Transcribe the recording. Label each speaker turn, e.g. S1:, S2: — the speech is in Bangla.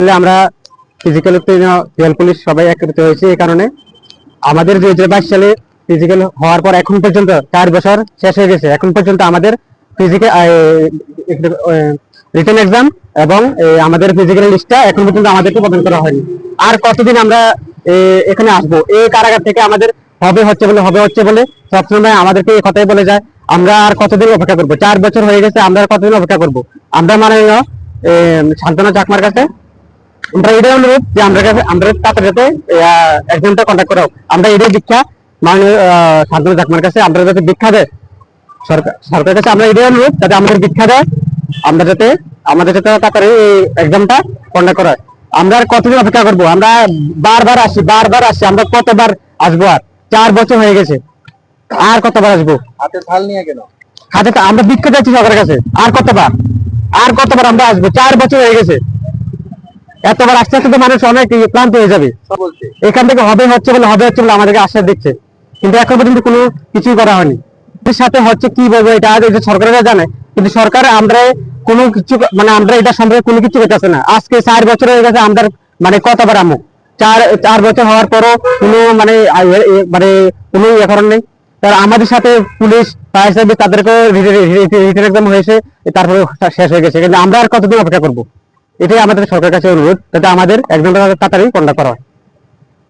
S1: আমরা ফিজিক্যাল পুলিশ সবাই একত্রিত হয়েছি। এই কারণে আমাদের 2022 সালে ফিজিক্যাল হওয়ার পর এখন পর্যন্ত 4 বছর শেষ হয়ে গেছে। এখন পর্যন্ত আমাদের ফিজিক্যাল রিটেন এক্সাম এবং আমাদের ফিজিক্যাল লিস্টটা এখন পর্যন্ত আমাদেরকে প্রদান করা হয়নি। আর কতদিন আমরা এখানে আসবো? এই কারাগার থেকে আমাদের হবে হচ্ছে বলে সবসময় আমাদেরকে এই কথাই বলে যায়। আমরা আর কতদিন অপেক্ষা করবো? 4 বছর হয়ে গেছে, আমরা আর কতদিন অপেক্ষা করবো? আমরা মাননীয় শান্তনা চাকমার কাছে আমরা এটাই অনুরোধ যে আমরা তাড়াতাড়ি যাতে এক্সামটা কন্ডাক্ট করা হোক। আমরা এটাই দীক্ষা মাননীয় শান্তনা চাকমার কাছে আমরা যাতে দীক্ষা দেয় সরকারের কাছে আমরা এটাই অনুরোধ যাতে আমাদের দীক্ষা দেয়, আমরা যাতে আমাদের যাতে তাড়াতাড়ি এই এক্সামটা কন্ডাক্ট করা হয়। আমরা আর কতদিন অপেক্ষা করবো? আমরা বারবার আসি, আমরা কতবার আসবো? আর 4 বছর হয়ে গেছে, আর কতবার আসবো?
S2: হাতে থাল নিয়ে কেন?
S1: আমরা দীক্ষা যাচ্ছি সরকারের কাছে, আর কতবার আমরা আসবো? 4 বছর হয়ে গেছে। এতবার আস্তে আস্তে তো মানুষ অনেক ক্লান্ত হয়ে যাবে। এখান থেকে হবে হচ্ছে বলে আমাদেরকে আশ্বাস দিচ্ছে, কিন্তু এখন পর্যন্ত কোনো কিছুই করা হয়নি। এর সাথে হচ্ছে কি বলবো, এটা সরকারেরা জানে, কিন্তু সরকার আমরা কোনো কিছু আমরা এটা সম্পর্কে কোনো কিছু করতেছে না। আজকে 4 বছর হয়ে গেছে, আমরা কতবার আমো? চার বছর হওয়ার পরও কোনো কোনো কারণ নেই। তার আমাদের সাথে পুলিশ ফায়ার সার্ভিস তাদেরকেও রিটেন এক্সাম হয়েছে, তারপরে শেষ হয়ে গেছে, কিন্তু আমরা আর কতদিন অপেক্ষা করবো? এটাই আমাদের সরকারের কাছে অনুরোধ যাতে আমাদের একদম তাড়াতাড়ি কন্ডাক্ট করা হয়।